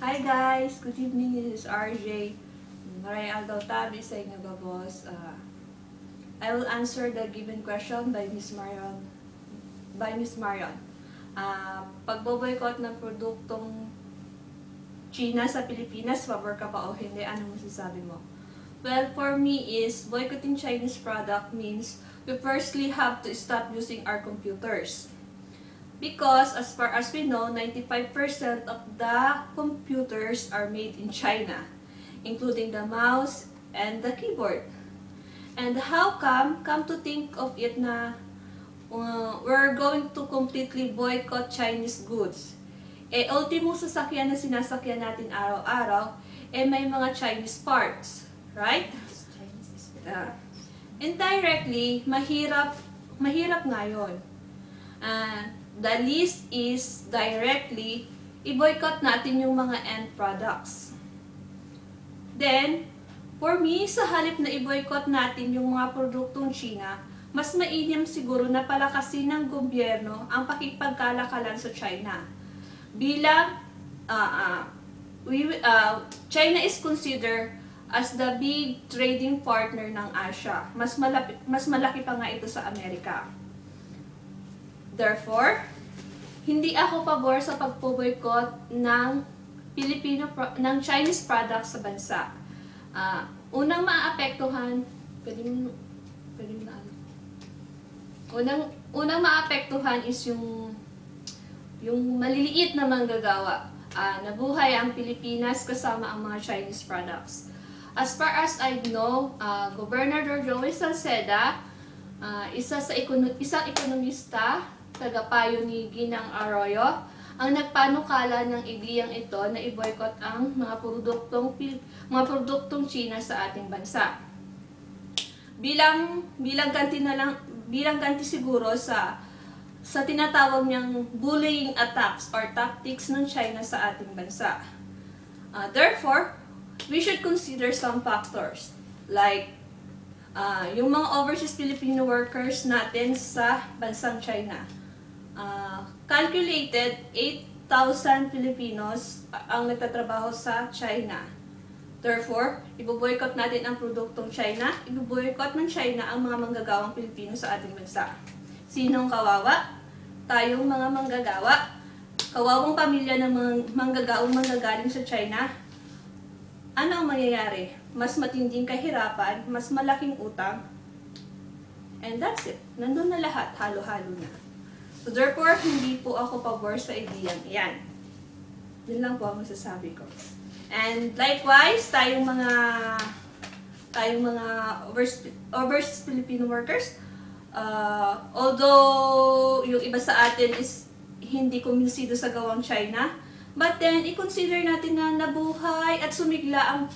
Hi guys! Good evening, this is RJ. Maray Aldaw Tabi sa inyo ba, boss? I will answer the given question by Miss Marion. Pagbo-boycott ng produktong China sa Pilipinas, pabor ka pa o hindi? Anong masasabi mo? Well, for me is, boycotting Chinese product means we firstly have to stop using our computers. Because as far as we know, 95% of the computers are made in China, including the mouse and the keyboard. And how come to think of it na we're going to completely boycott Chinese goods? Ultimong sasakyan na sinasakyan natin araw-araw, may mga Chinese parts, right? Indirectly, mahirap ngayon. The least is directly, i-boycott natin yung mga end products. Then, for me, sa halip na i-boycott natin yung mga produktong China, mas mainam siguro na palakasin ng gobyerno ang pakipagkalakalan sa China. Bilang China is considered as the big trading partner ng Asia. Mas malaki pa nga ito sa Amerika. Therefore, hindi ako pabor sa pagpo-boycott ng Chinese products sa bansa. Unang maapektuhan, unang maapektuhan is yung maliliit na manggagawa. Nabuhay ang Pilipinas kasama ang mga Chinese products. As far as I know, Governor Joey Salceda, isang ekonomista, tagapayo ni Ginang Arroyo, ang nagpanukala ng ideyang ito na i-boycott ang mga produktong China sa ating bansa. Bilang ganti siguro sa tinatawag niyang bullying attacks or tactics ng China sa ating bansa. Therefore, we should consider some factors like yung mga overseas Filipino workers natin sa bansang China. Calculated 8,000 Filipinos ang nagtatrabaho sa China. Therefore, ibo-boycott natin ang produktong China, ibo-boycott ng China ang mga manggagawang Pilipino sa ating bansa. Sinong kawawa? Tayong mga manggagawa. Kawawang pamilya ng mga manggagawang manggagaling sa China. Ano ang mangyayari? Mas matinding kahirapan, mas malaking utang. And that's it. Nandun na lahat, halo-halo na. So therefore, hindi po ako pabor sa ideyang iyan. Yun lang po ang masasabi ko. And likewise, tayong mga overseas Filipino workers, although yung iba sa atin is hindi kuminsido sa gawang China, but then, i-consider natin na nabuhay at sumigla ang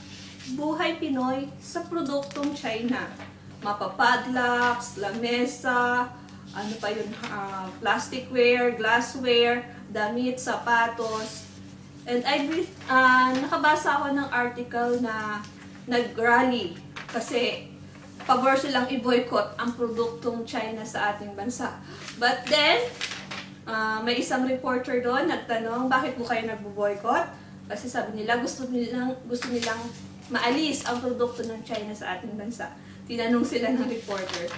buhay Pinoy sa produktong China. Mapapadlocks, lamesa, ano pa yun, plasticware, glassware, damit, sapatos. And nakabasa ako ng article na nag-rally kasi pabor silang i-boycott ang produktong China sa ating bansa. But then, may isang reporter doon nagtanong, bakit po kayo nagbo-boycott? Kasi sabi nila, gusto nilang maalis ang produkto ng China sa ating bansa. Tinanong sila ng reporter,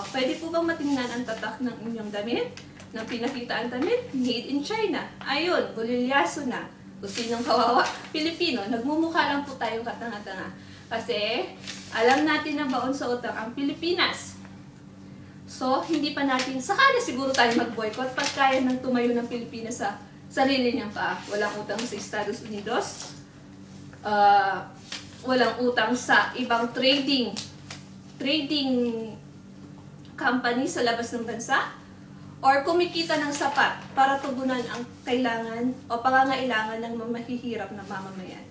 pwede po bang matingnan ang tatak ng inyong damit? Nang pinakita ang damit, made in China. Ayun, bulilyaso na. Kung sinong kawawa? Pilipino. Nagmumukha lang po tayong katanga-tanga. Kasi, alam natin na baon sa utang ang Pilipinas. So, hindi pa natin, sakali siguro tayo mag-boycott pag kaya nang tumayo ng Pilipinas sa sarili niyang paa. Walang utang sa Estados Unidos. Walang utang sa ibang trading company sa labas ng bansa. Or kumikita ng sapat para tugunan ang kailangan o pangangailangan ng mahihirap na mamamayan.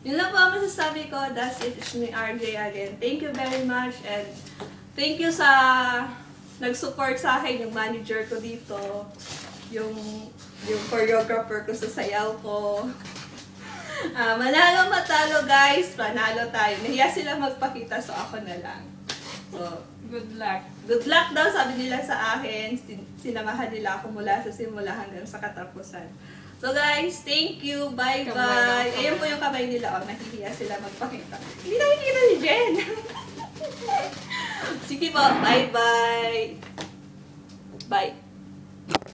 Yun lang po ang masasabi ko. That's it. It's me, RJ again. Thank you very much and thank you sa nag-support sa akin, yung manager ko dito, yung choreographer ko sa sayaw ko. Manalo matalo guys, panalo tayo. Nahiya sila magpakita so ako na lang. So, Good luck. good luck daw sabi nila sa akin. Sinamahan nila ako mula sa simula hanggang sa katapusan. So guys, thank you. Bye-bye. Kamay. Ayan po yung kamay nila. Oh, nahihiya sila magpakita. Hindi nakikita ni Jen. Sige po. Bye-bye. Bye.